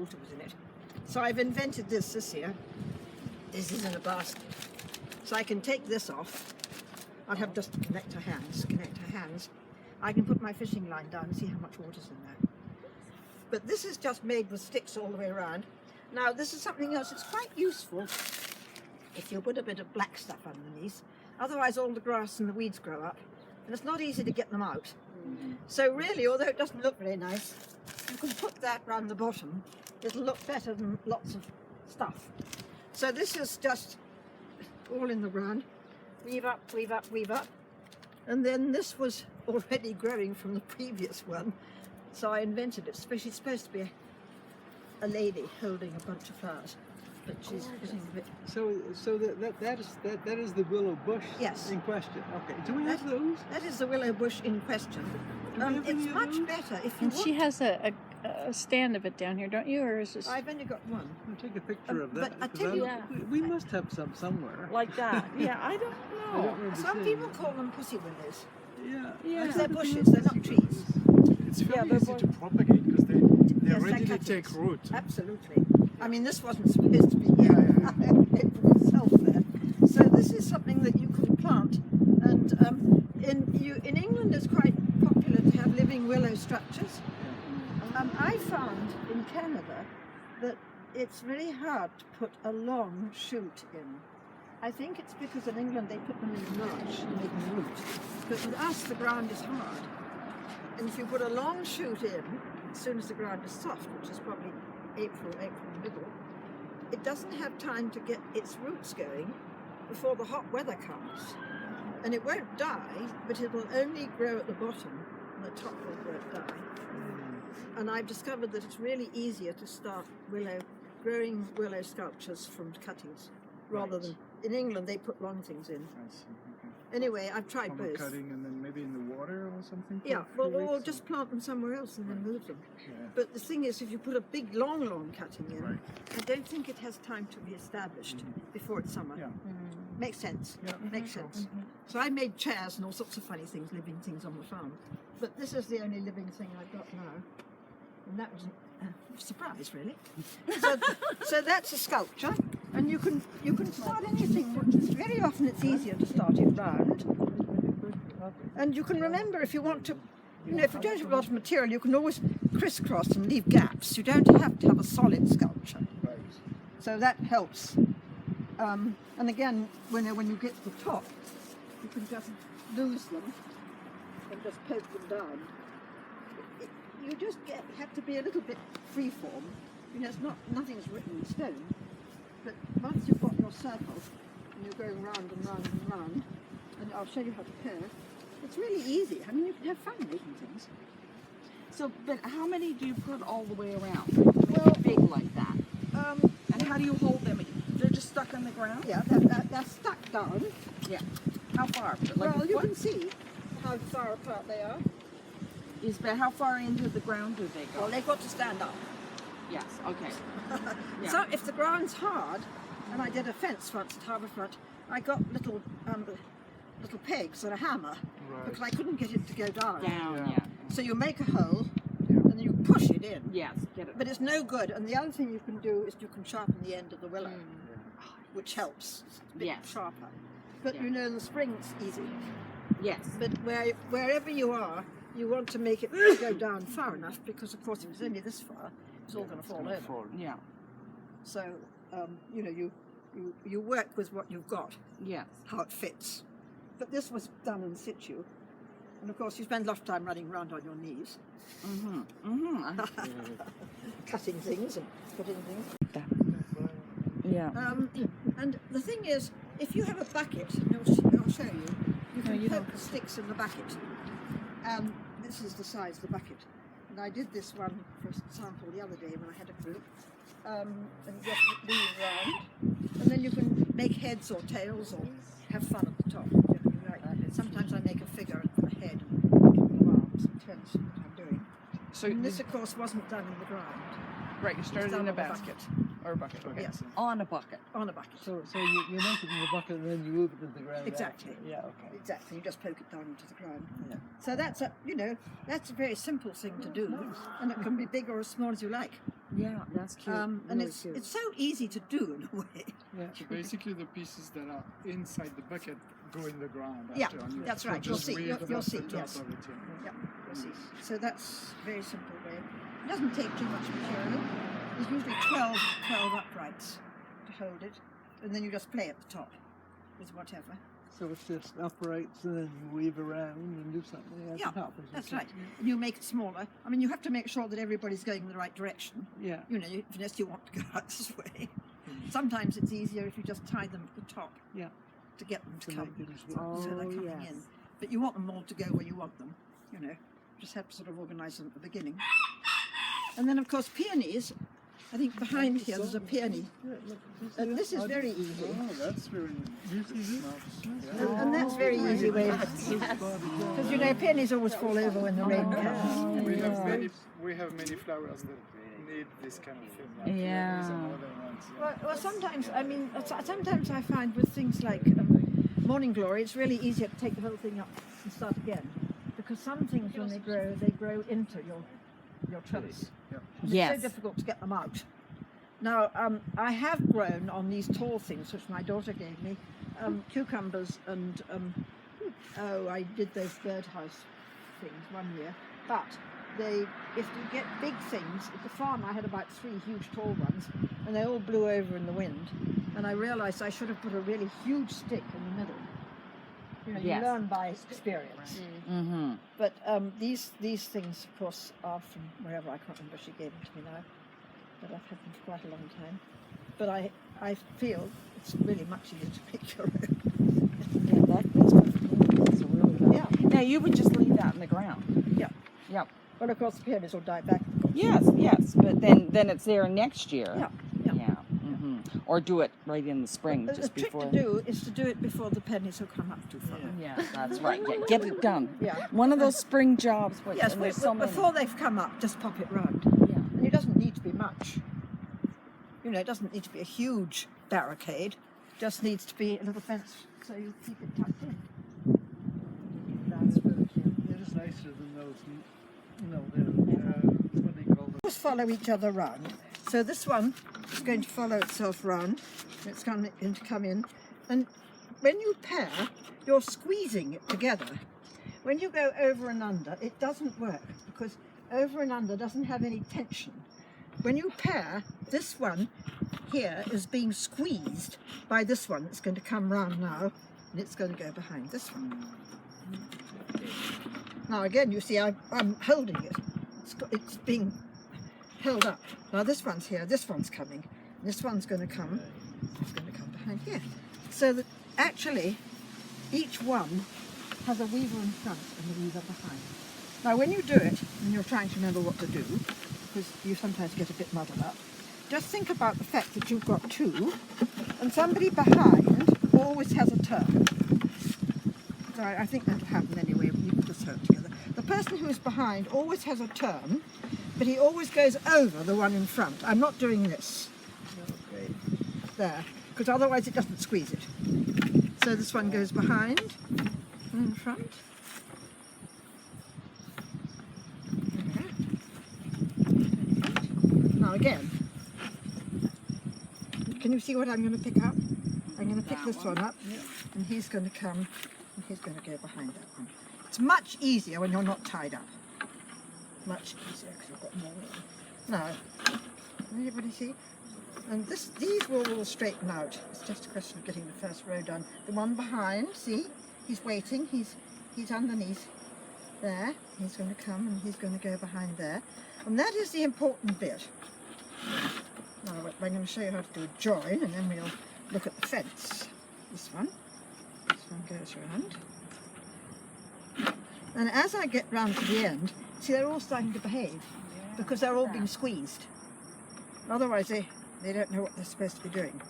water was in it. So I've invented this here. This is in a basket. So I can take this off. I'll have just to connect her hands. I can put my fishing line down and see how much water's in there. But this is just made with sticks all the way around. Now this is something else. It's quite useful if you put a bit of black stuff underneath. Otherwise all the grass and the weeds grow up and it's not easy to get them out. So really, although it doesn't look very nice, you can put that round the bottom. It'll look better than lots of stuff. So this is just all in the ground. Weave up, weave up, weave up. And then this was already growing from the previous one. So I invented it. She's supposed to be a lady holding a bunch of flowers, but she's getting a bit. So that is the willow bush. Yes. In question. Okay. Do we have those? That is the willow bush in question. It's much better if you And want. she has a stand of it down here, don't you? Or is this? I've only got one. I'll take a picture of that. But I 'cause tell you, we must have some somewhere. Like that. Yeah, I don't I know. don't remember some seeing people it. call them pussy willows. Yeah. Yeah. Because they're bushes, they're not trees. It's very they're easy both- to propagate because they're Yes, ready they're to take cuttings. root. Absolutely. I mean, this wasn't supposed to be here. It put itself there. So this is something that you can plant, and in England it's quite popular to have living willow structures. I found in Canada that it's really hard to put a long shoot in. I think it's because in England they put them in mulch and they can root. But with us the ground is hard. And if you put a long shoot in, as soon as the ground is soft, which is probably April middle, it doesn't have time to get its roots going before the hot weather comes. And it won't die, but it will only grow at the bottom and the top won't die. And I've discovered that it's really easier to start growing willow sculptures from cuttings rather than in England they put long things in. I see. Okay. Anyway, I've tried From both. cutting and then maybe in the water or something. for Yeah, a few or weeks just plant them somewhere else and then move them. Yeah. But the thing is, if you put a big, long cutting in, Right. I don't think it has time to be established before it's summer. Yeah. Makes sense. Yeah. Makes sense. So I made chairs and all sorts of funny things, living things on the farm. But this is the only living thing I've got now. And that was a surprise, really. So that's a sculpture. And you can start anything. Very often it's easier to start it round. And you can remember if you want to, if you don't have a lot of material, you can always crisscross and leave gaps. You don't have to have a solid sculpture. Right. So that helps. And again, when you get to the top, you can just lose them and just poke them down. You just have to be a little bit freeform. Nothing's written in stone. But once you've got your circle and you're going round and round and round, and I'll show you how to curve, it's really easy. I mean, you can have fun making things. So, but how many do you put all the way around? Well, Big like that. And how do you hold them? They're just stuck on the ground? yeah, they're stuck down. Yeah. How far? Like Well, you what? can see how far apart they are. But how far into the ground do they go? Well, they've got to stand up. Yes, okay. Yeah. So if the ground's hard, and I did a fence once at Harbourfront, I got little pegs and a hammer Right. because I couldn't get it to go down. Down, Yeah. yeah. So you make a hole and you push it in. Yes, get it. But it's no good. And the other thing you can do is you can sharpen the end of the willow, which helps. It's a bit Yes. sharper. But Yeah. in the spring it's easy. Yes. But wherever you are, you want to make it go down far enough because, of course, if it's only this far, it's all going to fall over. Yeah. So, you work with what you've got, Yes. how it fits. But this was done in situ. And of course, you spend a lot of time running around on your knees, cutting things and putting things. Yeah. And the thing is, if you have a bucket, and I'll show you, you can poke the sticks in the bucket. This is the size of the bucket. And I did this one for sample the other day when I had a group. And just weave around. And then you can make heads or tails or have fun at the top. Sometimes I make a figure and put a head and a couple of arms and turns what I'm doing. So And this, of course, wasn't done in the ground. right, you It was started done in a on basket or a bucket. Okay. Yes, On a bucket. on a bucket. So you make it in the bucket and then you move it into the ground. Exactly. after. Yeah. Okay. Exactly, you just poke it down into the ground. Yeah. So that's a very simple thing to do, and it can be big or as small as you like. Yeah, that's cute. And Really it's cute. so easy to do in a way. Yeah. So basically, the pieces that are inside the bucket go in the ground. Yeah, After, and you that's right. just You'll see. weave You'll off the see, top yes. of it, Yeah, you'll see. So that's a very simple way. It doesn't take too much material. There's usually 12 uprights to hold it, and then you just play at the top with whatever. So it's just uprights and then you weave around and do something at Yeah, the top. as you That's say. right. And you make it smaller. I mean, you have to make sure that everybody's going in the right direction. Yeah. You know, unless you want to go out this way. Sometimes it's easier if you just tie them at the top. Yeah. To get them to To come. make it as well. So they're coming yes. in. But you want them all to go where you want them. You know, just have to sort of organise them at the beginning. And then, of course, peonies. I think behind here there's a peony. Yeah, look, And this is very easy. Oh, that's very And that's very easy way. Because you know, peonies always fall over when the rain comes. we have many flowers that need this kind of thing. Like Yeah. lilies and other ones, yeah. Well, sometimes, I mean, sometimes I find with things like morning glory, it's really easier to take the whole thing up and start again. Because some things, when they grow into your trellis. And Yes. It's so difficult to get them out. Now, I have grown on these tall things, which my daughter gave me, cucumbers and, I did those birdhouse things one year. But if you get big things, at the farm I had about 3 huge tall ones, and they all blew over in the wind. And I realised I should have put a really huge stick in the middle. You know, Yes. you learn by experience. Mm-hmm. But these things, of course, are from wherever. I can't remember. She gave them to me now, but I've had them for quite a long time. But I feel it's really much easier to make your own. Yeah, that's really good. Yeah. Now you would just leave that in the ground. Yeah. Yep. Well, of course, the peonies will die back. Of course. Yes, but then it's there next year. Yeah, yeah. Yeah. Mm-hmm. Or do it right in the spring, The just trick before. to do is to do it before the pennies will come up too far. Yeah, that's right. Get it done. Yeah. One of those spring jobs. Yes, and there's so many. before they've come up, just pop it round. Yeah. And it doesn't need to be much. You know, it doesn't need to be a huge barricade. It just needs to be a little fence so you keep it tucked in. That's very cute. They're just nicer than those, what do you call them? Just follow each other round. So this one is going to follow itself round. It's going to come in. And when you pair, you're squeezing it together. When you go over and under, it doesn't work because over and under doesn't have any tension. When you pair, this one here is being squeezed by this one that's going to come round now, and it's going to go behind this one. Now again, you see, I'm holding it. It's being held up. Now this one's here, this one's coming. This one's going to come. It's going to come behind here. So that actually, each one has a weaver in front and a weaver behind. Now when you do it, and you're trying to remember what to do, because you sometimes get a bit muddled up, just think about the fact that you've got 2, and somebody behind always has a turn. So I think that'll happen anyway, you can just hold together. The person who is behind always has a turn, but he always goes over the one in front. I'm not doing this. Okay. There, because otherwise it doesn't squeeze it. So this one goes behind and in front. There. Now again, can you see what I'm going to pick up? I'm going to pick this one up, and he's going to come, and he's going to go behind that one. It's much easier when you're not tied up. Much easier because you've got more room. Now, can anybody see? And these will all straighten out. It's just a question of getting the first row done. The one behind, see, he's waiting. He's underneath there. He's going to come and he's going to go behind there. And that is the important bit. Now I'm going to show you how to do a join, and then we'll look at the fence. This one goes round. And as I get round to the end, see, they're all starting to behave because they're all being squeezed. Otherwise they don't know what they're supposed to be doing.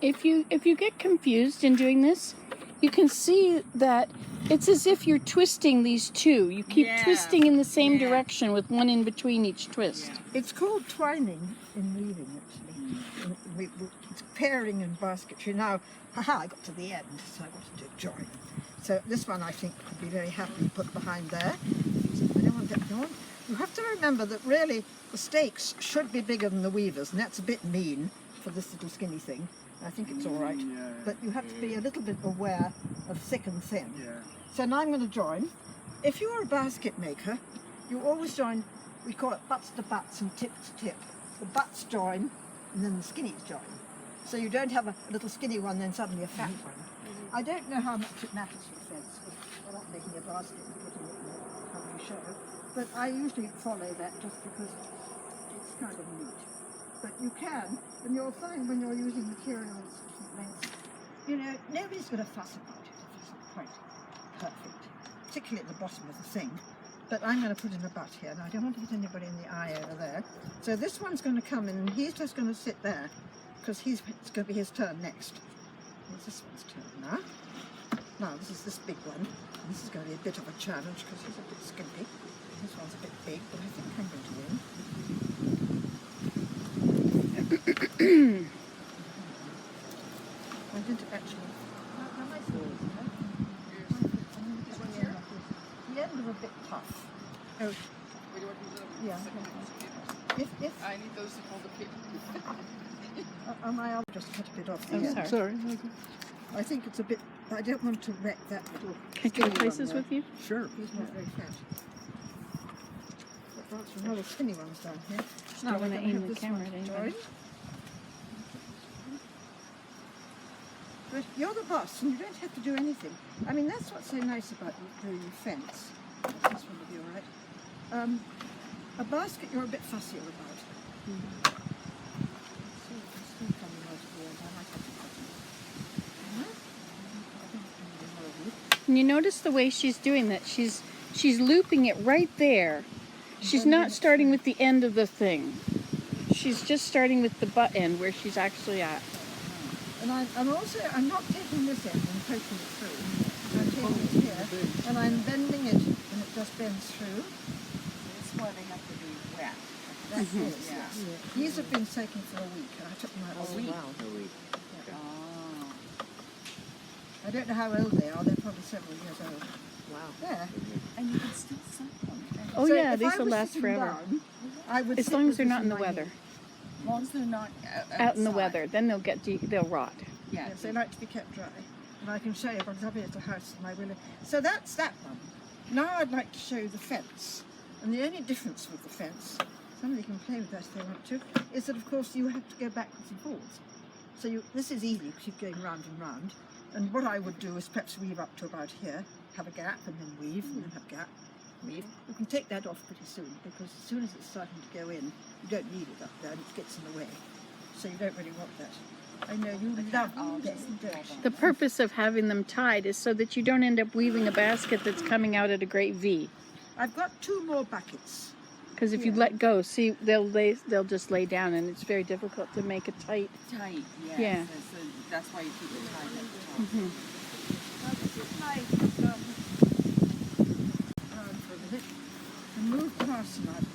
If you get confused in doing this, you can see that it's as if you're twisting these two. You keep twisting in the same direction with one in between each twist. It's called twining in weaving, actually. It's pairing and basketry. Now, I got to the end, so I got to do a join. So this one I think could be very happily put behind there. So I don't want that going. You have to remember that really the stakes should be bigger than the weavers, and that's a bit mean for this little skinny thing. I think it's all right, Yeah. but you have to be a little bit aware of thick and thin. Yeah. So now I'm going to join. If you're a basket maker, you always join, we call it butts to butts and tip to tip. The butts join and then the skinnies join. So you don't have a little skinny one then suddenly a fat one. I don't know how much it matters for fence, because we're not making a basket and putting it in the cover show. But I usually follow that just because it's kind of neat. But you can, and you'll find when you're using materials of different lengths, you know, nobody's going to fuss about it if it's not quite perfect, particularly at the bottom of the thing. But I'm going to put in a butt here, and I don't want to hit anybody in the eye over there. So this one's going to come in, and he's just going to sit there, because it's going to be his turn next. It's this one's turn now. Now this is this big one. And this is going to be a bit of a challenge because he's a bit skimpy. This one's a bit big, but I think I'm going to win. I did actually. How am I doing? The end of a bit tough. Oh, yeah. If I need those to hold the paper. am I? I'll just cut a bit off the I'm end. sorry. I think it's a bit. I don't want to wreck that little. Can I skinny go places one there. with you? Sure. He's not very fat. But that's another skinny ones down here. don't we're wanna gonna aim have the this camera one at anybody. joined. But you're the boss, and you don't have to do anything. I mean, that's what's so nice about doing the fence. This one will be all right. A basket, you're a bit fussier about. And you notice the way she's doing that. She's looping it right there. She's not starting with the end of the thing. She's just starting with the butt end where she's actually at. And I'm not taking this end and poking it through. I'm taking it here, and I'm bending it, and it just bends through. That's why they have to be wet. That's it, Yeah. yes. These have been soaking for a week, and I took them out A last week? week. Oh. I don't know how old they are. They're probably several years old. Wow. There. And you can still soak them. Oh So yeah, if these I will was last sitting forever. down, I would As sit long with as they're this not in the my weather. knee. As long as they're not Out in the outside. weather, then they'll rot. Yeah. Yes, they like to be kept dry. And I can show you, because I'll be at the house and I will. So that's that one. Now I'd like to show you the fence. And the only difference with the fence, somebody can play with that if they want to, is that of course you have to go backwards and forwards. So this is easy because you're going round and round. And what I would do is perhaps weave up to about here, have a gap and then weave, and then have a gap, weave. You can take that off pretty soon, because as soon as it's starting to go in, you don't need it up there and it gets in the way. So you don't really want that. I know you love this, don't you? The purpose of having them tied is so that you don't end up weaving a basket that's coming out at a great V. I've got 2 more buckets. Because if you let go, see, they'll just lay down, and it's very difficult to make it tight. Tight, yes. Yeah. That's why you keep it tight at the top. Now this is my for a minute and move the parson out of